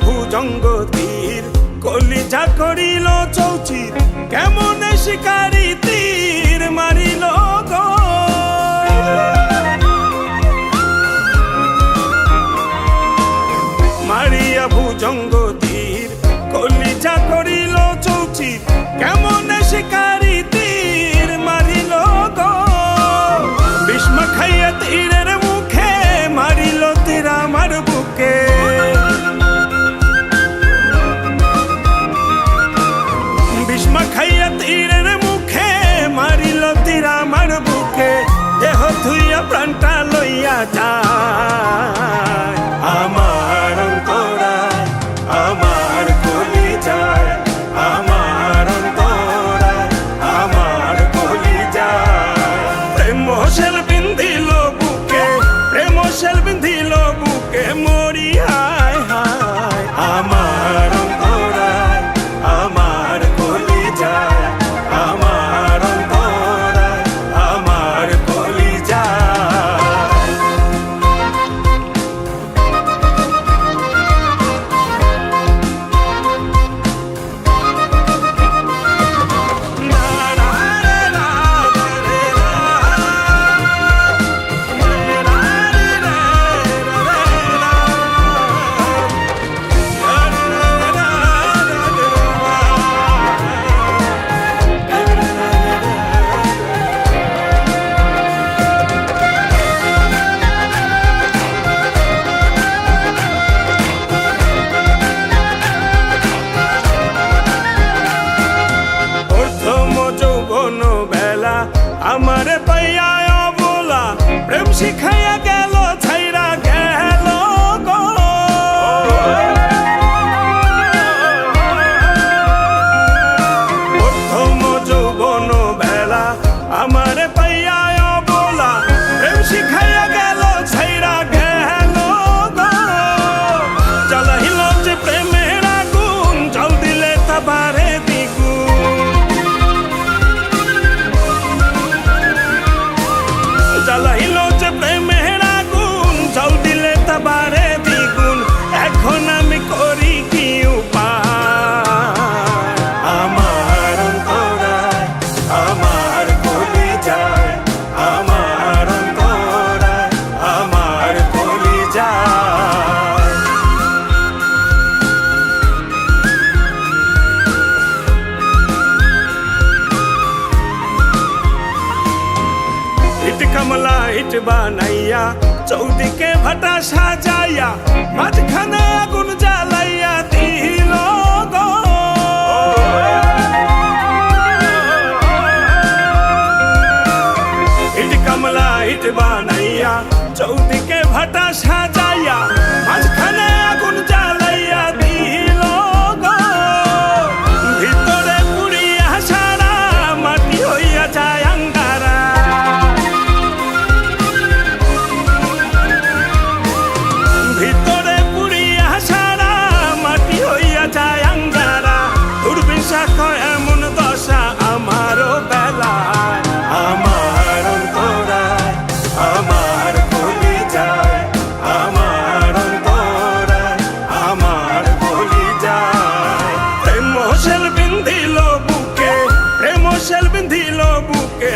ভুজঙ্গ তীর কলিজা করিল চৌচির কেমন শিকারি তীর মারিল গো মারিয়া ভুজঙ্গ তীর কলিজা করিল চৌচির কেমন শিকারি তীর মারিল গো ভীষ্ম খাইয়া তীরের মুখে মারিল তীর আমার বুকে ভীষ্ম খাইয়া তীরের মুখে মারিল তীর আমার বুকে দেহ ধুইয়া প্রাণটা লইয়া যায় আমার অন্তরায় আমার কলিজায় আমার অন্তরায় আমার কলিজায় প্রেম শেল বিন্ধিল বুকে প্রেম শেল বিন্ধিল বুকে মরি হায় হায় আমার অন্তরায় আমার কলিজায় আমার অন্তরায় আমার কলিজায় আমারে পাইয়া অবলা প্রেম শিখাইয়া গেল ছাইরা গেল গো প্রথম যৌবন বেলা আমারে পাইয়া অবলা প্রেম শিখাইয়া গেল ছাইরা গেল গো জ্বালাইল যে প্রেমের আগুন জল দিলে তা বাড়ে জ্বালাইল যে প্রেমের আগুন জল দিলে তা বাড়ে দ্বিগুণ এখন আমি করি কি উপায় আমার অন্তরায় আমার কলিজায় আমার অন্তরায় আমার কলিজায় ইট কমলা ইট বানাইয়া চৌদিকে ভাটা সাজাইয়া মাঝখানে আগুন জ্বালাইয়া দিল গো ইট কমলা ইট বানাইয়া চৌদিকে ভাটা সাজাইয়া মাঝখানে আগুন জ্বালাইয়া দিল গো ভিতরে পুড়িয়া সারা মাটি হইয়া যায় আঙ্গারা ভিতরে পুড়িয়া সারা মাটি হইয়া যায় আঙ্গারা দুর্বিশাখ এমন দশা আমারও বেলায় আমার অন্তরায় আমার কলিজায় আমার অন্তরায় আমার কলিজায় প্রেম শেল বিন্ধিল বুকে প্রেম শেল বিন্ধিল বুকে